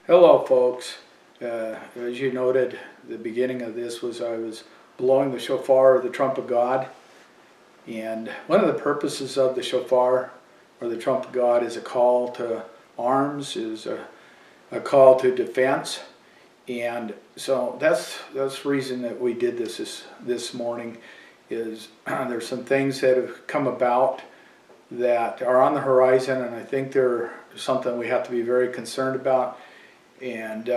Hello folks. As you noted, the beginning of this was I was blowing the shofar, or the trump of God. And one of the purposes of the shofar, or the trump of God, is a call to arms, is a call to defense. And so that's the reason that we did this morning, is there's some things that have come about that are on the horizon, and I think they're something we have to be very concerned about. And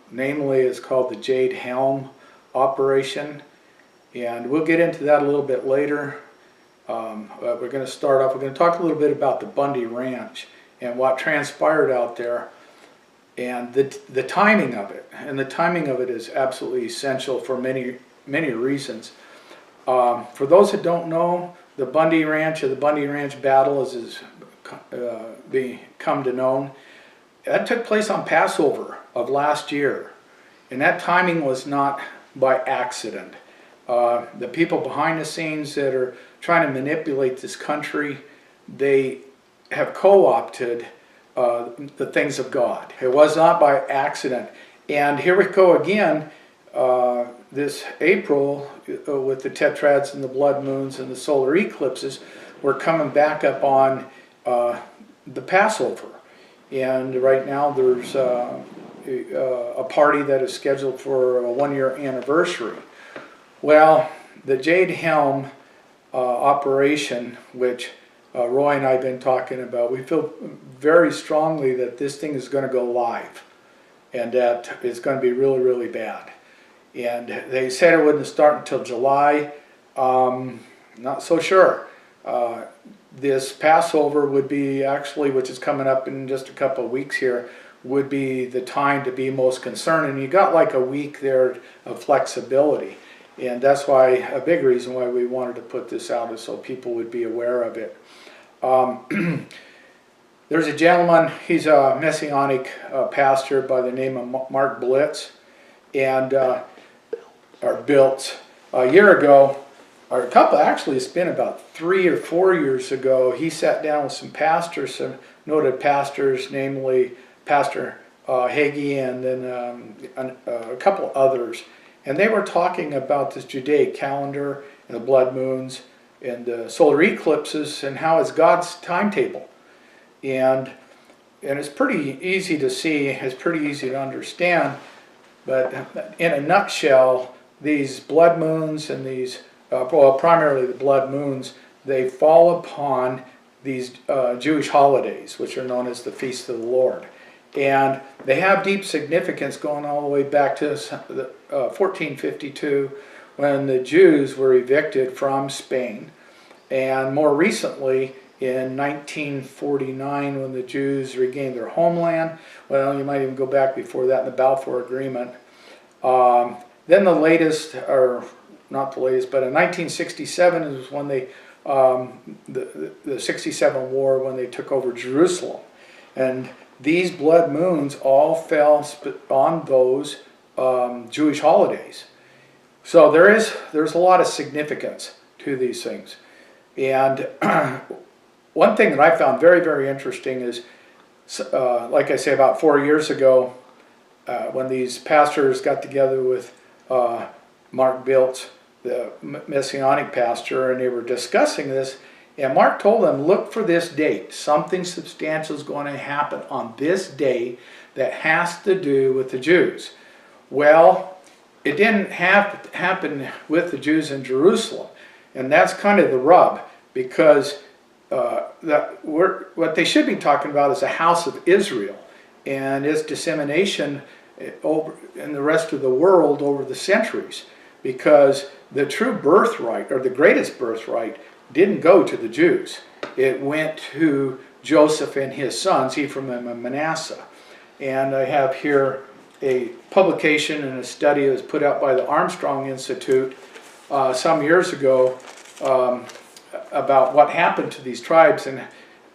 namely, it's called the Jade Helm operation, and we'll get into that a little bit later. But we're going to start off, we're going to talk a little bit about the Bundy Ranch and what transpired out there, and the timing of it. And the timing of it is absolutely essential for many reasons. For those that don't know, the Bundy Ranch, or the Bundy Ranch battle as it's become to known, that took place on Passover of last year, and that timing was not by accident. The people behind the scenes that are trying to manipulate this country, they have co-opted the things of God. It was not by accident. And here we go again, this April, with the tetrads and the blood moons and the solar eclipses, we're coming back up on the Passover. And right now there's a party that is scheduled for a 1-year anniversary. Well, the Jade Helm operation, which Roy and I have been talking about, we feel very strongly that this thing is going to go live, and that it's going to be really, really bad. And they said it wouldn't start until July. Not so sure. This Passover would be actually, which is coming up in just a couple of weeks here, would be the time to be most concerned. And you got like a week there of flexibility. And that's why, a big reason why we wanted to put this out, is so people would be aware of it. There's a gentleman, he's a Messianic pastor by the name of Mark Blitz, and or Biltz. A year ago, or a couple, actually it's been about 3 or 4 years ago, he sat down with some pastors, some noted pastors, namely Pastor Hagee, and then a couple others. And they were talking about this Judaic calendar and the blood moons and the solar eclipses and how it's God's timetable. And it's pretty easy to see, it's pretty easy to understand, but in a nutshell, these blood moons and these, well, primarily the blood moons, they fall upon these Jewish holidays, which are known as the Feast of the Lord. And they have deep significance going all the way back to 1452, when the Jews were evicted from Spain. And more recently, in 1949, when the Jews regained their homeland. Well, you might even go back before that in the Balfour Agreement. Then the latest, or not the latest, but in 1967 is when they, the 67 war, when they took over Jerusalem. And these blood moons all fell on those Jewish holidays. So there's a lot of significance to these things. And one thing that I found very, very interesting is, like I say, about 4 years ago, when these pastors got together with Mark Biltz, the Messianic pastor, and they were discussing this, and Mark told them, look for this date. Something substantial is going to happen on this day that has to do with the Jews. Well, it didn't happen with the Jews in Jerusalem. And that's kind of the rub, because what they should be talking about is the house of Israel and its dissemination over in the rest of the world over the centuries. Because the true birthright, or the greatest birthright, didn't go to the Jews. It went to Joseph and his sons, Ephraim and Manasseh. And I have here a publication and a study that was put out by the Armstrong Institute some years ago about what happened to these tribes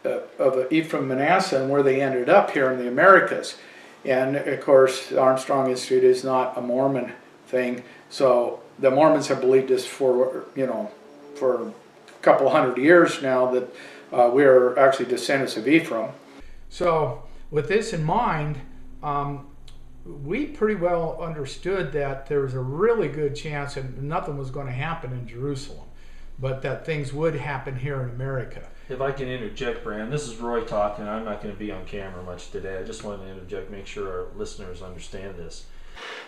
of Ephraim and Manasseh, and where they ended up here in the Americas. And of course, the Armstrong Institute is not a Mormon thing, so the Mormons have believed this for, for a couple hundred years now, that we're actually descendants of Ephraim. So with this in mind, we pretty well understood that there was a really good chance and nothing was going to happen in Jerusalem, but that things would happen here in America. If I can interject, Brand, this is Roy talking. I'm not going to be on camera much today. I just wanted to interject, make sure our listeners understand this.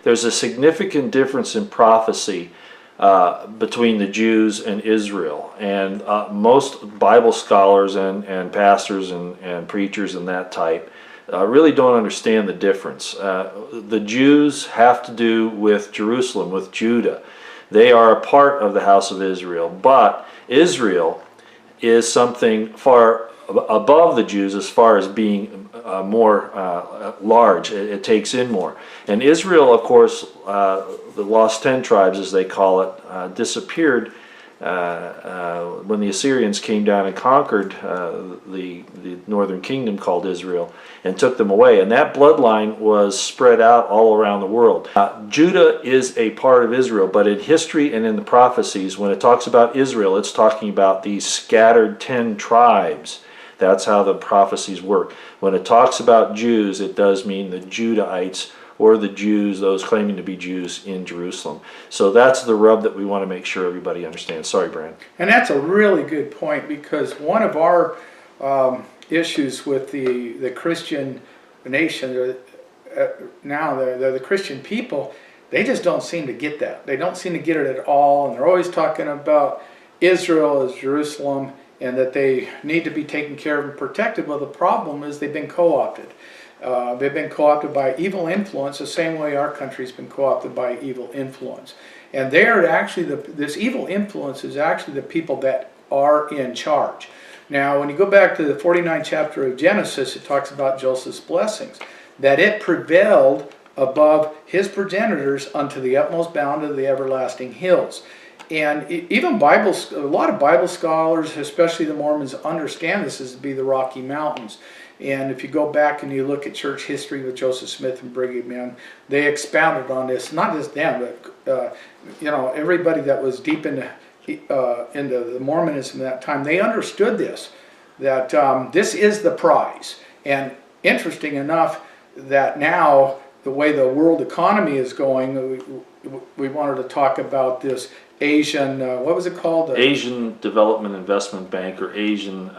There's a significant difference in prophecy between the Jews and Israel, and most Bible scholars and pastors and preachers and that type really don't understand the difference. The Jews have to do with Jerusalem, with Judah. They are a part of the house of Israel, but Israel is something far above the Jews as far as being more large. It takes in more. And Israel, of course, the lost 10 tribes, as they call it, disappeared when the Assyrians came down and conquered the northern kingdom called Israel and took them away. And that bloodline was spread out all around the world. Judah is a part of Israel, but in history and in the prophecies, when it talks about Israel, it's talking about these scattered 10 tribes. That's how the prophecies work. When it talks about Jews, it does mean the Judahites or the Jews, those claiming to be Jews in Jerusalem. So that's the rub that we want to make sure everybody understands. Sorry, Brian. And that's a really good point, because one of our issues with the Christian nation, now the Christian people, they just don't seem to get that. They don't seem to get it at all, and they're always talking about Israel as Jerusalem and that they need to be taken care of and protected. Well, the problem is they've been co-opted. They've been co-opted by evil influence, the same way our country's been co-opted by evil influence. And they are actually, this evil influence is actually the people that are in charge. Now, when you go back to the 49th chapter of Genesis, it talks about Joseph's blessings, that it prevailed above his progenitors unto the utmost bound of the everlasting hills. And even a lot of Bible scholars, especially the Mormons, understand this as to be the Rocky Mountains. And if you go back and you look at church history with Joseph Smith and Brigham Young, they expounded on this. Not just them, but everybody that was deep into the Mormonism at that time, they understood this, that this is the prize. And interesting enough, that now the way the world economy is going, we wanted to talk about this Asian, what was it called? Asian Development Investment Bank, or Asian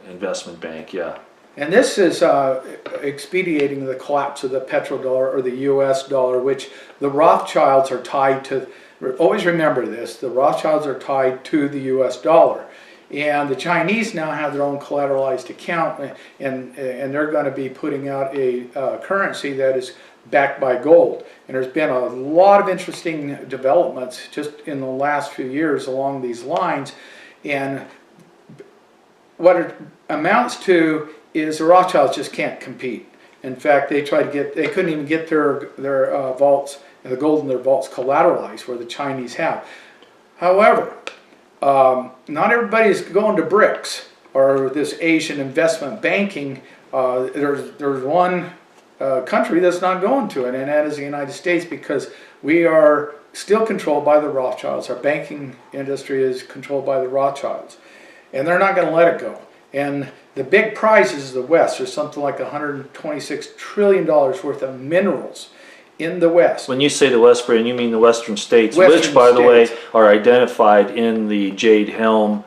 Investment Bank, yeah. And this is expediting the collapse of the petrodollar, or the US dollar, which the Rothschilds are tied to. Always remember this, the Rothschilds are tied to the US dollar. And the Chinese now have their own collateralized account, and they're going to be putting out a currency that is backed by gold. And there's been a lot of interesting developments just in the last few years along these lines. And what it amounts to is the Rothschilds just can't compete. In fact, they couldn't even get their vaults, the gold in their vaults collateralized where the Chinese have. However, not everybody's going to BRICS or this Asian investment banking. There's one country that's not going to it, and that is the United States, because we are still controlled by the Rothschilds. Our banking industry is controlled by the Rothschilds, and they're not going to let it go. And the big prize is the West. There's something like $126 trillion worth of minerals in the West. When you say the West, Brian, you mean the Western states, which, by the way, are identified in the Jade Helm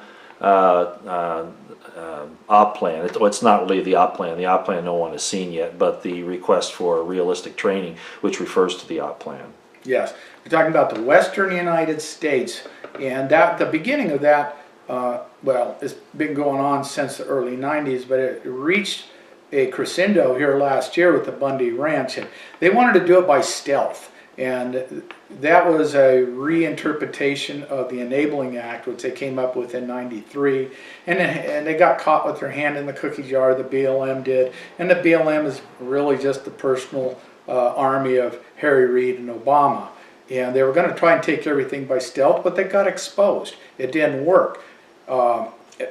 op plan. It's not really the op plan. The op plan no one has seen yet, but the request for realistic training, which refers to the op plan. Yes, we're talking about the Western United States, and that the beginning of that, well, it's been going on since the early 90s, but it reached a crescendo here last year with the Bundy Ranch, and they wanted to do it by stealth. And that was a reinterpretation of the Enabling Act, which they came up with in '93. And they got caught with their hand in the cookie jar, the BLM did. And the BLM is really just the personal army of Harry Reid and Obama. And they were going to try and take everything by stealth, but they got exposed. It didn't work.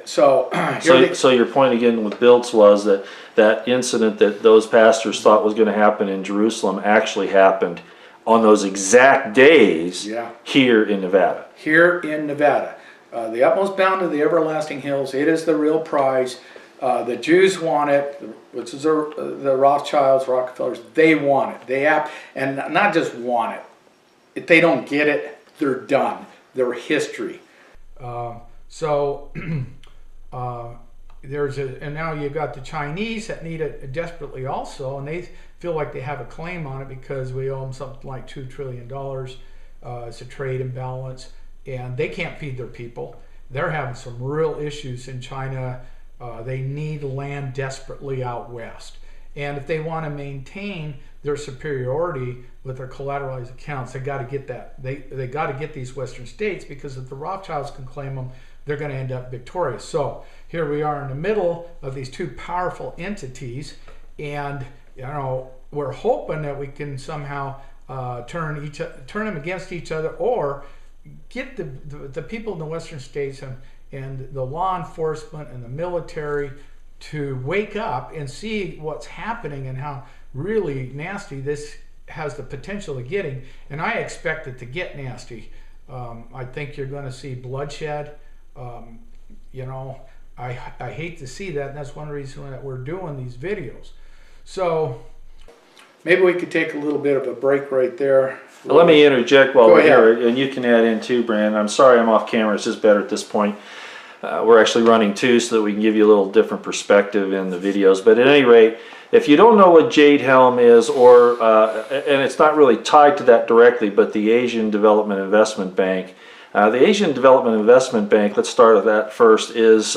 So your point again with Biltz was that incident that those pastors thought was going to happen in Jerusalem actually happened on those exact days, yeah, here in Nevada. Here in Nevada. The utmost bound of the everlasting hills, it is the real prize. The Jews want it, which is the Rothschilds, Rockefellers. They want it. And not just want it. If they don't get it, they're done. They're history. And now you've got the Chinese that need it desperately also, and they feel like they have a claim on it because we owe them something like $2 trillion. It's a trade imbalance, and they can't feed their people. They're having some real issues in China. They need land desperately out west. And if they want to maintain their superiority with their collateralized accounts, they got to get that. They got to get these Western states, because if the Rothschilds can claim them, they're going to end up victorious. So here we are in the middle of these two powerful entities, and we're hoping that we can somehow turn them against each other, or get the people in the Western states and the law enforcement and the military to wake up and see what's happening and how really nasty this has the potential of getting. And I expect it to get nasty. I think you're going to see bloodshed. I hate to see that, and that's one reason that we're doing these videos. So maybe we could take a little bit of a break right there. Let me interject while Go we're ahead. here, and you can add in too, Brandon. I'm sorry I'm off camera. It's just better at this point. We're actually running two so that we can give you a little different perspective in the videos. But at any rate, if you don't know what Jade Helm is, and it's not really tied to that directly, but the Asian Development Investment Bank. The Asian Development Investment Bank, let's start with that first, is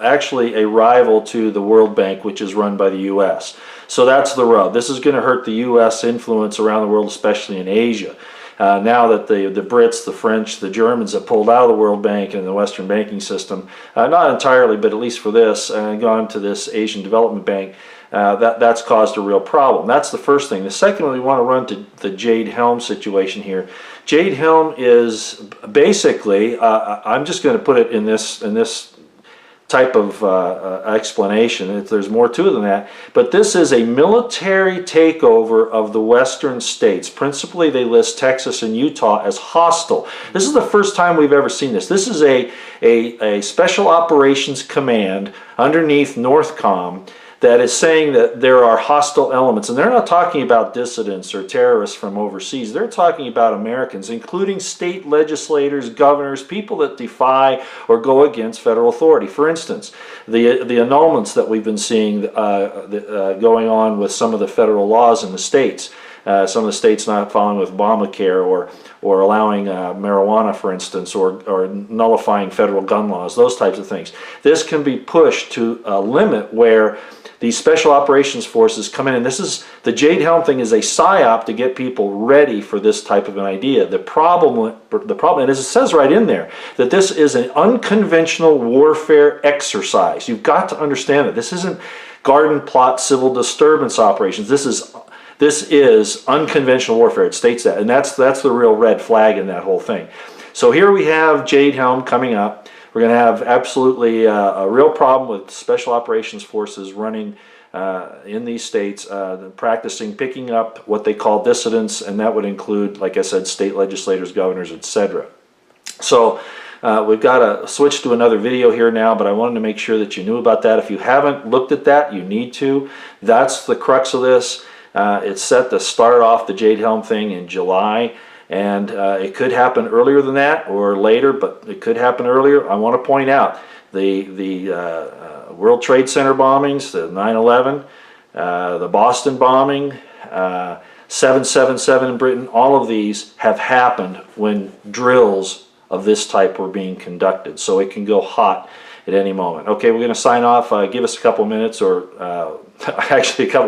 actually a rival to the World Bank, which is run by the U.S. So that's the rub. This is going to hurt the U.S. influence around the world, especially in Asia. Now that the Brits, the French, the Germans have pulled out of the World Bank and the Western banking system, not entirely, but at least for this, and gone to this Asian Development Bank, that's caused a real problem. That's the first thing. The second one, we want to run to the Jade Helm situation here. Jade Helm is basically, I'm just going to put it in this type of explanation. There's more to it than that, but this is a military takeover of the Western states. Principally, they list Texas and Utah as hostile. This is the first time we've ever seen this. This is a Special Operations Command underneath NORTHCOM that is saying that there are hostile elements. And they're not talking about dissidents or terrorists from overseas. They're talking about Americans, including state legislators, governors, people that defy or go against federal authority. For instance, the annulments that we've been seeing going on with some of the federal laws in the states. Some of the states not following with Obamacare, or allowing marijuana, for instance, or nullifying federal gun laws, those types of things. This can be pushed to a limit where these special operations forces come in, and the Jade Helm thing is a psyop to get people ready for this type of an idea. The problem, and as it says right in there, that this is an unconventional warfare exercise. You've got to understand that this isn't garden plot civil disturbance operations. This is unconventional warfare. It states that, and that's the real red flag in that whole thing. So here we have Jade Helm coming up. We're going to have absolutely a real problem with special operations forces running in these states, picking up what they call dissidents, and that would include, like I said, state legislators, governors, etc. So we've got to switch to another video here now, but I wanted to make sure that you knew about that. If you haven't looked at that, you need to. That's the crux of this. It's set to start off the Jade Helm thing in July. And it could happen earlier than that or later, but it could happen earlier. I want to point out the World Trade Center bombings, the 9/11, the Boston bombing, 7/77 in Britain. All of these have happened when drills of this type were being conducted. So it can go hot at any moment. Okay, we're going to sign off. Give us a couple minutes, or actually a couple